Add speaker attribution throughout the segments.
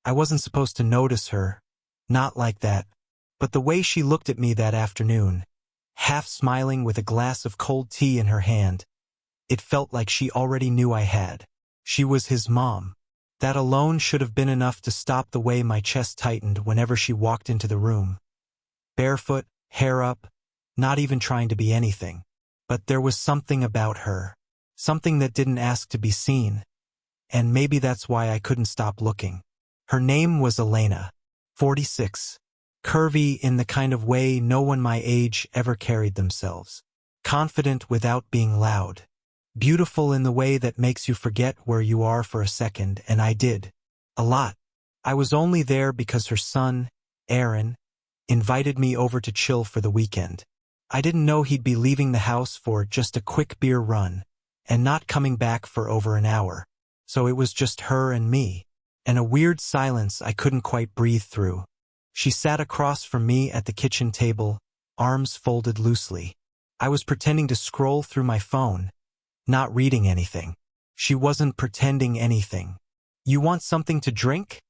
Speaker 1: I wasn't supposed to notice her. Not like that. But the way she looked at me that afternoon, half smiling with a glass of cold tea in her hand, it felt like she already knew I had. She was his mom. That alone should have been enough to stop the way my chest tightened whenever she walked into the room. Barefoot, hair up, not even trying to be anything. But there was something about her. Something that didn't ask to be seen. And maybe that's why I couldn't stop looking. Her name was Elena. 46. Curvy in the kind of way no one my age ever carried themselves. Confident without being loud. Beautiful in the way that makes you forget where you are for a second, and I did. A lot. I was only there because her son, Aaron, invited me over to chill for the weekend. I didn't know he'd be leaving the house for just a quick beer run, and not coming back for over an hour. So it was just her and me, and a weird silence I couldn't quite breathe through. She sat across from me at the kitchen table, arms folded loosely. I was pretending to scroll through my phone, not reading anything. She wasn't pretending anything. "You want something to drink?"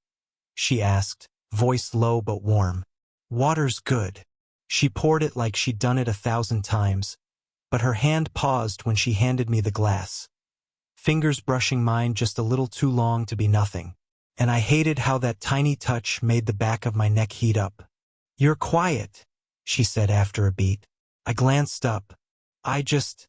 Speaker 1: she asked, voice low but warm. "Water's good." She poured it like she'd done it 1,000 times, but her hand paused when she handed me the glass. Fingers brushing mine just a little too long to be nothing. And I hated how that tiny touch made the back of my neck heat up. "You're quiet," she said after a beat. I glanced up. I just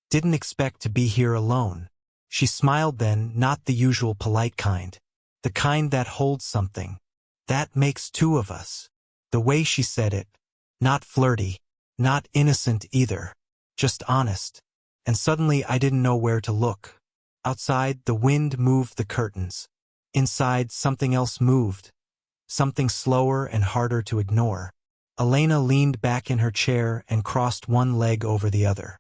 Speaker 1: didn't expect to be here alone. She smiled then, not the usual polite kind. The kind that holds something. "That makes two of us." The way she said it. Not flirty. Not innocent either. Just honest. And suddenly I didn't know where to look. Outside, the wind moved the curtains. Inside, something else moved. Something slower and harder to ignore. Elena leaned back in her chair and crossed one leg over the other.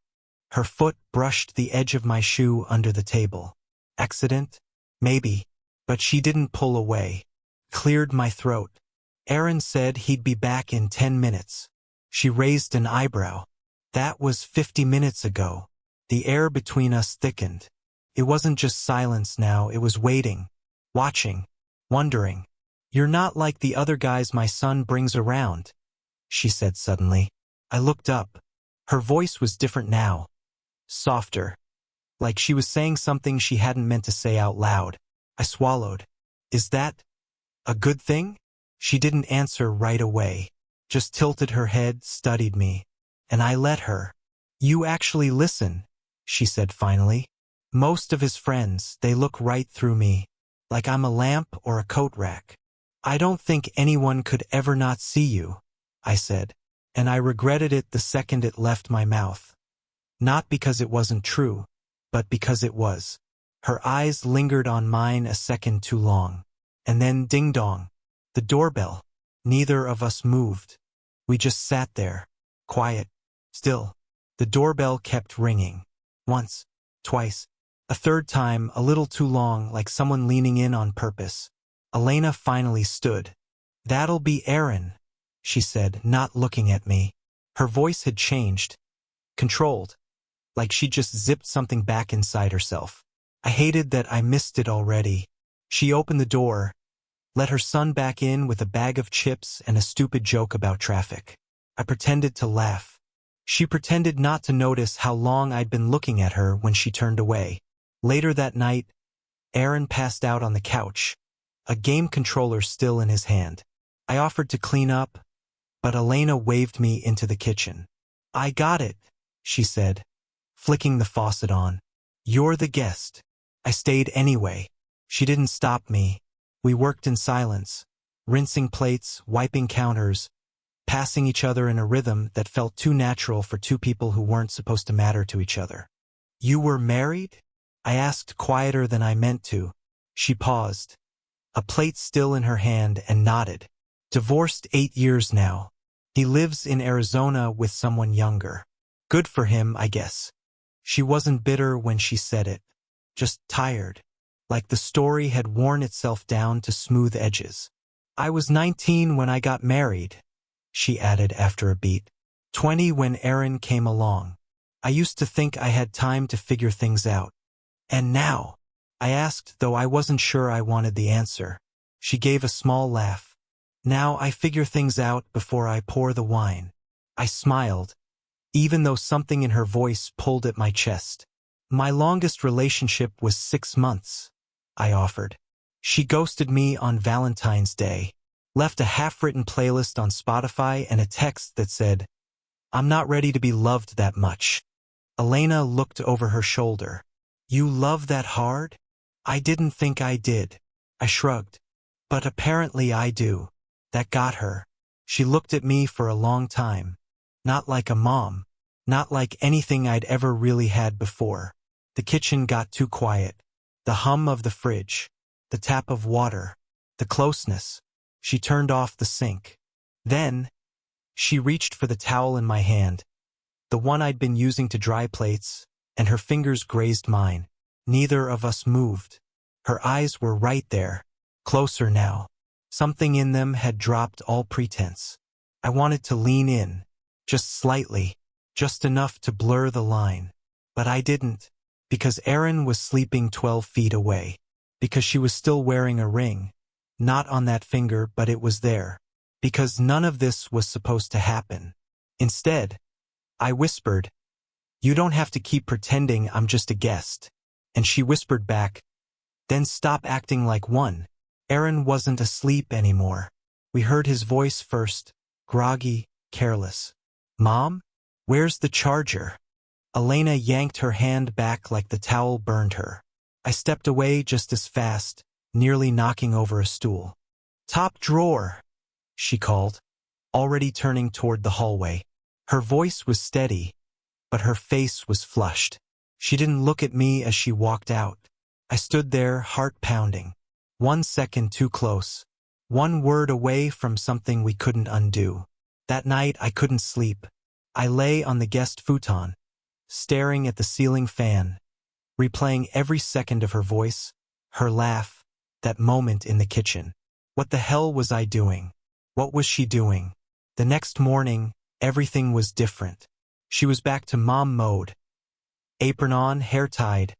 Speaker 1: Her foot brushed the edge of my shoe under the table. Accident? Maybe. But she didn't pull away. Cleared my throat. "Aaron said he'd be back in 10 minutes. She raised an eyebrow. "That was 50 minutes ago. The air between us thickened. It wasn't just silence now, it was waiting. Watching. Wondering. "You're not like the other guys my son brings around," she said suddenly. I looked up. Her voice was different now. Softer. Like she was saying something she hadn't meant to say out loud. I swallowed. "Is that a good thing?" She didn't answer right away. Just tilted her head, studied me. And I let her. "You actually listen," she said finally. "Most of his friends, they look right through me. Like I'm a lamp or a coat rack. I don't think anyone could ever not see you," I said. And I regretted it the second it left my mouth. Not because it wasn't true, but because it was. Her eyes lingered on mine a second too long. And then ding-dong. The doorbell. Neither of us moved. We just sat there. Quiet. Still. The doorbell kept ringing. Once. Twice. A third time, a little too long, like someone leaning in on purpose. Elena finally stood. "That'll be Aaron," she said, not looking at me. Her voice had changed. Controlled. Like she just zipped something back inside herself. I hated that I missed it already. She opened the door, let her son back in with a bag of chips and a stupid joke about traffic. I pretended to laugh. She pretended not to notice how long I'd been looking at her when she turned away. Later that night, Aaron passed out on the couch, a game controller still in his hand. I offered to clean up, but Elena waved me into the kitchen. "I got it," she said, flicking the faucet on. "You're the guest." I stayed anyway. She didn't stop me. We worked in silence, rinsing plates, wiping counters, passing each other in a rhythm that felt too natural for two people who weren't supposed to matter to each other. "You were married?" I asked, quieter than I meant to. She paused, a plate still in her hand, and nodded. "Divorced 8 years now. He lives in Arizona with someone younger. Good for him, I guess." She wasn't bitter when she said it, just tired, like the story had worn itself down to smooth edges. "I was 19 when I got married," she added after a beat. 20 when Aaron came along. I used to think I had time to figure things out. "And now?" I asked, though I wasn't sure I wanted the answer. She gave a small laugh. Now I figure things out before I pour the wine. I smiled, even though something in her voice pulled at my chest. My longest relationship was 6 months, I offered. She ghosted me on Valentine's Day, left a half-written playlist on Spotify and a text that said, "I'm not ready to be loved that much." Elena looked over her shoulder. "You love that hard?" I didn't think I did. I shrugged. But apparently I do. That got her. She looked at me for a long time. Not like a mom. Not like anything I'd ever really had before. The kitchen got too quiet. The hum of the fridge. The tap of water. The closeness. She turned off the sink. Then, she reached for the towel in my hand, the one I'd been using to dry plates, and her fingers grazed mine. Neither of us moved. Her eyes were right there, closer now. Something in them had dropped all pretense. I wanted to lean in, just slightly, just enough to blur the line. But I didn't, because Erin was sleeping 12 feet away, because she was still wearing a ring, not on that finger, but it was there, because none of this was supposed to happen. Instead, I whispered, "You don't have to keep pretending I'm just a guest." And she whispered back, "Then stop acting like one." Erin wasn't asleep anymore. We heard his voice first, groggy, careless. "Mom? Where's the charger?" Elena yanked her hand back like the towel burned her. I stepped away just as fast, nearly knocking over a stool. "Top drawer," she called, already turning toward the hallway. Her voice was steady, but her face was flushed. She didn't look at me as she walked out. I stood there, heart pounding. 1 second too close. 1 word away from something we couldn't undo. That night I couldn't sleep. I lay on the guest futon, staring at the ceiling fan, replaying every second of her voice, her laugh, that moment in the kitchen. What the hell was I doing? What was she doing? The next morning, everything was different. She was back to mom mode. Apron on, hair tied,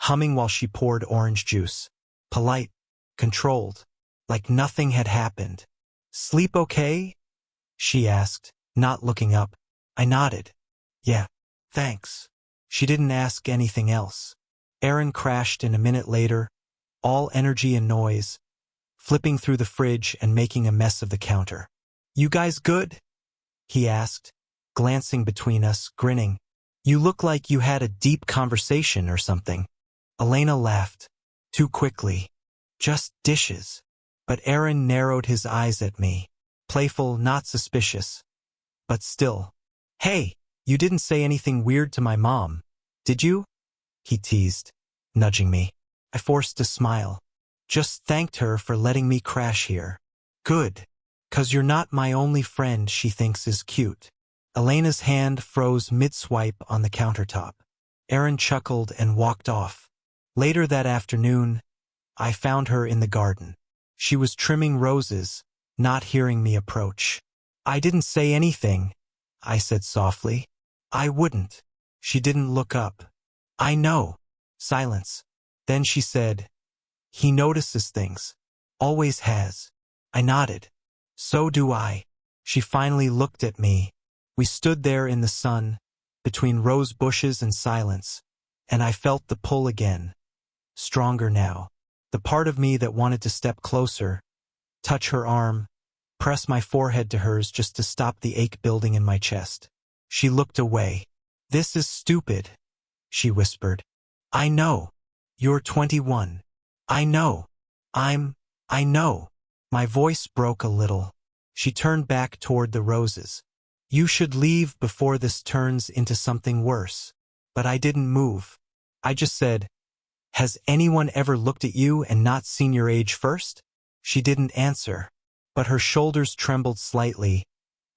Speaker 1: humming while she poured orange juice. Polite, controlled, like nothing had happened. "Sleep okay?" she asked, not looking up. I nodded. "Yeah, thanks." She didn't ask anything else. Erin crashed in a minute later, all energy and noise, flipping through the fridge and making a mess of the counter. "You guys good?" he asked, glancing between us, grinning. "You look like you had a deep conversation or something." Elena laughed, too quickly. "Just dishes." But Erin narrowed his eyes at me, playful, not suspicious. But still. "Hey, you didn't say anything weird to my mom, did you?" he teased, nudging me. I forced a smile. "Just thanked her for letting me crash here." "Good. 'Cause you're not my only friend she thinks is cute." Elena's hand froze mid-swipe on the countertop. Erin chuckled and walked off. Later that afternoon, I found her in the garden. She was trimming roses, not hearing me approach. "I didn't say anything," I said softly. "I wouldn't." She didn't look up. "I know." Silence. Then she said, "He notices things. Always has." I nodded. "So do I." She finally looked at me. We stood there in the sun, between rose bushes and silence, and I felt the pull again. Stronger now. The part of me that wanted to step closer, touch her arm, press my forehead to hers just to stop the ache building in my chest. She looked away. "This is stupid," she whispered. "I know. You're 21. I know. I know." My voice broke a little. She turned back toward the roses. "You should leave before this turns into something worse." But I didn't move. I just said, "Has anyone ever looked at you and not seen your age first?" She didn't answer, but her shoulders trembled slightly,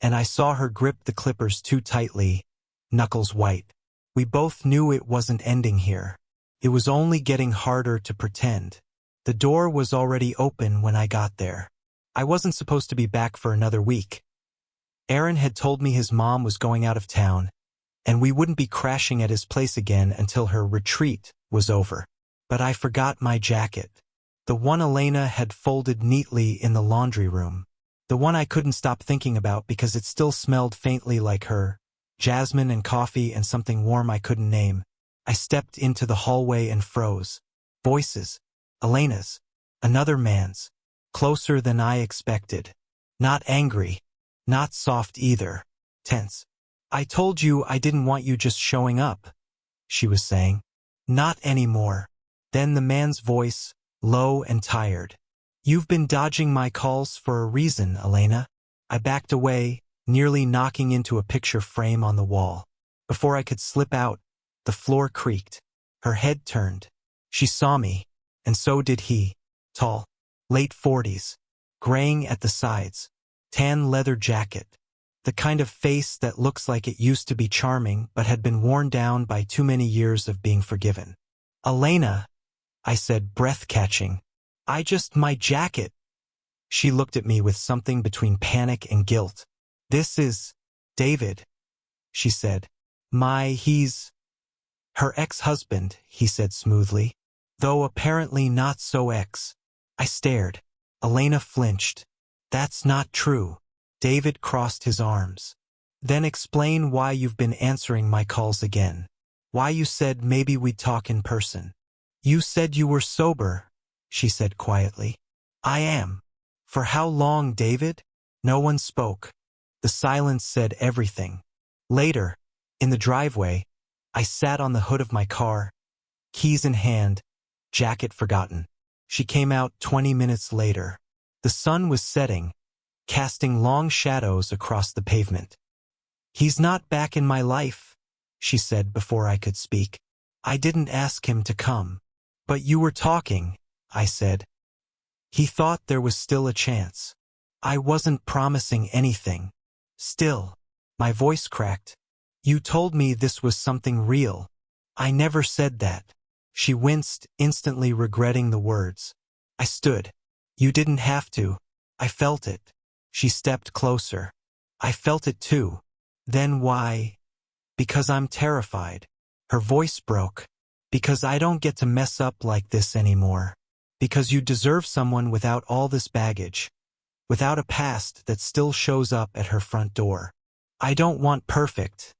Speaker 1: and I saw her grip the clippers too tightly, knuckles white. We both knew it wasn't ending here. It was only getting harder to pretend. The door was already open when I got there. I wasn't supposed to be back for another week. Erin had told me his mom was going out of town, and we wouldn't be crashing at his place again until her retreat was over. But I forgot my jacket. The one Elena had folded neatly in the laundry room. The one I couldn't stop thinking about because it still smelled faintly like her. Jasmine and coffee and something warm I couldn't name. I stepped into the hallway and froze. Voices. Elena's. Another man's. Closer than I expected. Not angry. Not soft either. Tense. "I told you I didn't want you just showing up," she was saying. "Not anymore." Then the man's voice, low and tired. "You've been dodging my calls for a reason, Elena." I backed away, nearly knocking into a picture frame on the wall. Before I could slip out, the floor creaked. Her head turned. She saw me, and so did he. Tall, late 40s, graying at the sides, tan leather jacket. The kind of face that looks like it used to be charming but had been worn down by too many years of being forgiven. "Elena," I said, breath-catching. My jacket." She looked at me with something between panic and guilt. "This is David," she said. He's her ex-husband," he said smoothly. "Though apparently not so ex." I stared. Elena flinched. "That's not true." David crossed his arms. "Then explain why you've been answering my calls again. Why you said maybe we'd talk in person." "You said you were sober," she said quietly. "I am." "For how long, David?" No one spoke. The silence said everything. Later, in the driveway, I sat on the hood of my car, keys in hand, jacket forgotten. She came out 20 minutes later. The sun was setting, casting long shadows across the pavement. "He's not back in my life," she said before I could speak. "I didn't ask him to come." "But you were talking," I said. "He thought there was still a chance." "I wasn't promising anything." "Still." My voice cracked. "You told me this was something real." "I never said that." She winced, instantly regretting the words. I stood. "You didn't have to. I felt it." She stepped closer. "I felt it too." "Then why?" "Because I'm terrified." Her voice broke. "Because I don't get to mess up like this anymore. Because you deserve someone without all this baggage. Without a past that still shows up at her front door." "I don't want perfect,"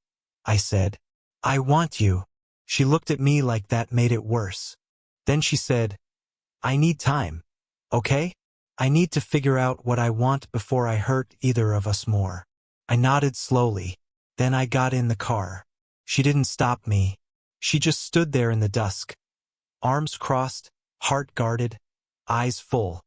Speaker 1: I said. "I want you." She looked at me like that made it worse. Then she said, "I need time. Okay? I need to figure out what I want before I hurt either of us more." I nodded slowly. Then I got in the car. She didn't stop me. She just stood there in the dusk. Arms crossed, heart guarded, eyes full.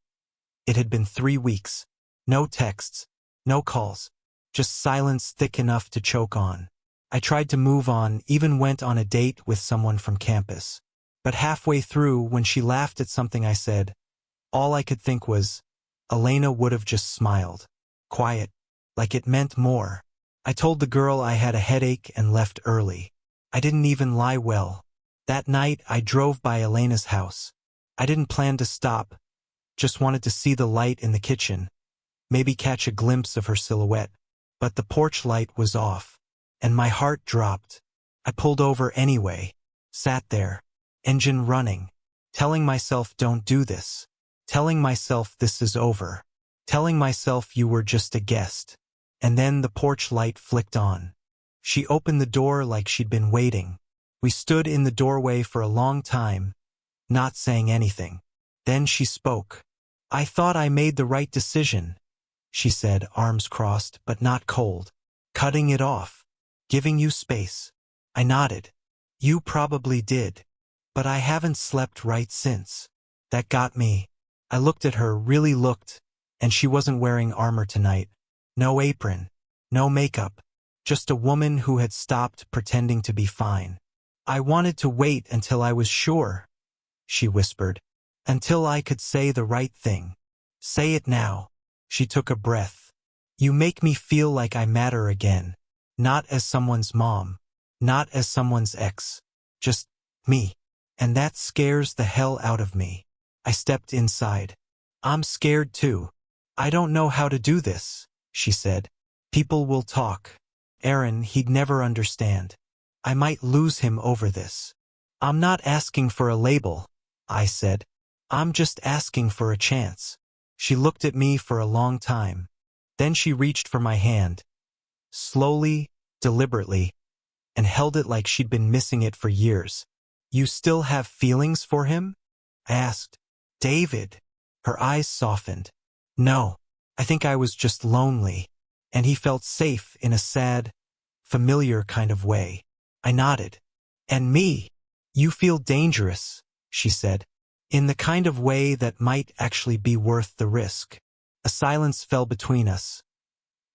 Speaker 1: It had been 3 weeks. No texts, no calls, just silence thick enough to choke on. I tried to move on, even went on a date with someone from campus. But halfway through, when she laughed at something I said, all I could think was, Elena would have just smiled. Quiet, like it meant more. I told the girl I had a headache and left early. I didn't even lie well. That night, I drove by Elena's house. I didn't plan to stop, just wanted to see the light in the kitchen, maybe catch a glimpse of her silhouette. But the porch light was off, and my heart dropped. I pulled over anyway, sat there, engine running, telling myself don't do this, telling myself this is over, telling myself you were just a guest. And then the porch light flicked on. She opened the door like she'd been waiting. We stood in the doorway for a long time, not saying anything. Then she spoke. "I thought I made the right decision," she said, arms crossed, but not cold. "Cutting it off. Giving you space." I nodded. "You probably did. But I haven't slept right since." That got me. I looked at her, really looked, and she wasn't wearing armor tonight. No apron. No makeup. Just a woman who had stopped pretending to be fine. "I wanted to wait until I was sure," she whispered. "Until I could say the right thing. Say it now." She took a breath. "You make me feel like I matter again. Not as someone's mom. Not as someone's ex. Just me. And that scares the hell out of me." I stepped inside. "I'm scared too. I don't know how to do this," she said. "People will talk. Aaron, he'd never understand. I might lose him over this." "I'm not asking for a label," I said. I'm just asking for a chance. She looked at me for a long time. Then she reached for my hand, slowly, deliberately, and held it like she'd been missing it for years. You still have feelings for him? I asked. David. Her eyes softened. No, I think I was just lonely, and he felt safe in a sad, familiar kind of way. I nodded. And me? You feel dangerous, she said, in the kind of way that might actually be worth the risk. A silence fell between us.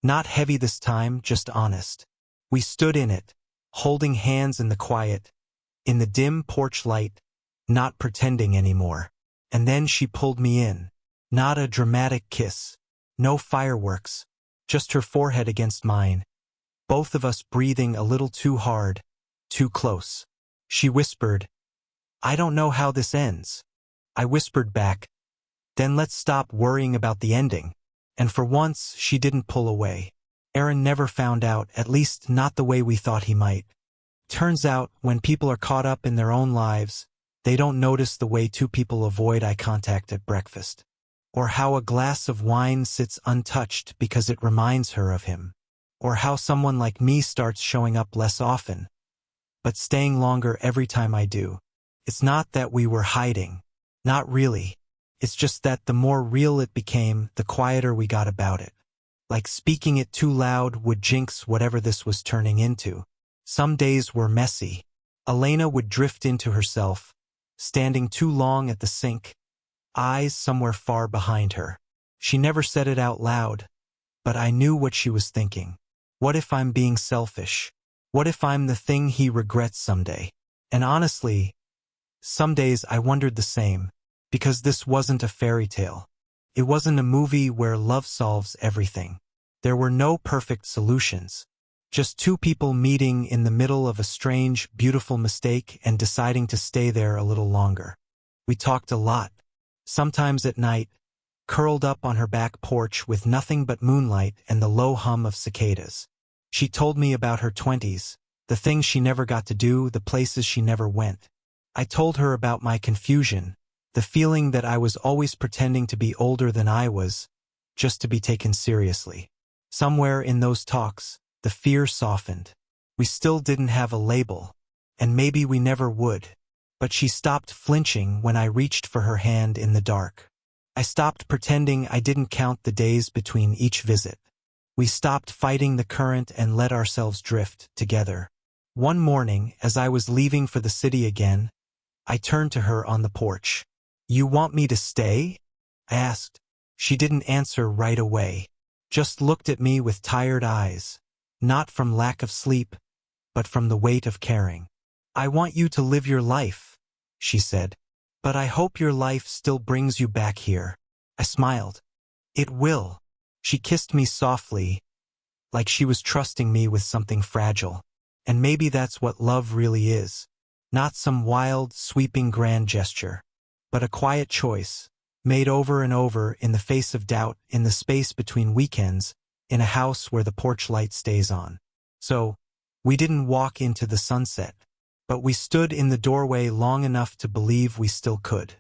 Speaker 1: Not heavy this time, just honest. We stood in it, holding hands in the quiet, in the dim porch light, not pretending anymore. And then she pulled me in. Not a dramatic kiss. No fireworks. Just her forehead against mine. Both of us breathing a little too hard, too close. She whispered, I don't know how this ends. I whispered back, then let's stop worrying about the ending. And for once, she didn't pull away. Aaron never found out, at least not the way we thought he might. Turns out, when people are caught up in their own lives, they don't notice the way two people avoid eye contact at breakfast. Or how a glass of wine sits untouched because it reminds her of him. Or how someone like me starts showing up less often, but staying longer every time I do. It's not that we were hiding. Not really. It's just that the more real it became, the quieter we got about it. Like speaking it too loud would jinx whatever this was turning into. Some days were messy. Elena would drift into herself, standing too long at the sink, eyes somewhere far behind her. She never said it out loud, but I knew what she was thinking. What if I'm being selfish? What if I'm the thing he regrets someday? And honestly, some days I wondered the same, because this wasn't a fairy tale. It wasn't a movie where love solves everything. There were no perfect solutions. Just two people meeting in the middle of a strange, beautiful mistake and deciding to stay there a little longer. We talked a lot, sometimes at night, curled up on her back porch with nothing but moonlight and the low hum of cicadas. She told me about her 20s, the things she never got to do, the places she never went. I told her about my confusion, the feeling that I was always pretending to be older than I was, just to be taken seriously. Somewhere in those talks, the fear softened. We still didn't have a label, and maybe we never would. But she stopped flinching when I reached for her hand in the dark. I stopped pretending I didn't count the days between each visit. We stopped fighting the current and let ourselves drift together. One morning, as I was leaving for the city again, I turned to her on the porch. You want me to stay? I asked. She didn't answer right away, just looked at me with tired eyes, not from lack of sleep, but from the weight of caring. I want you to live your life, she said. But I hope your life still brings you back here. I smiled. It will. She kissed me softly, like she was trusting me with something fragile. And maybe that's what love really is. Not some wild, sweeping grand gesture, but a quiet choice, made over and over in the face of doubt, in the space between weekends, in a house where the porch light stays on. So, we didn't walk into the sunset, but we stood in the doorway long enough to believe we still could.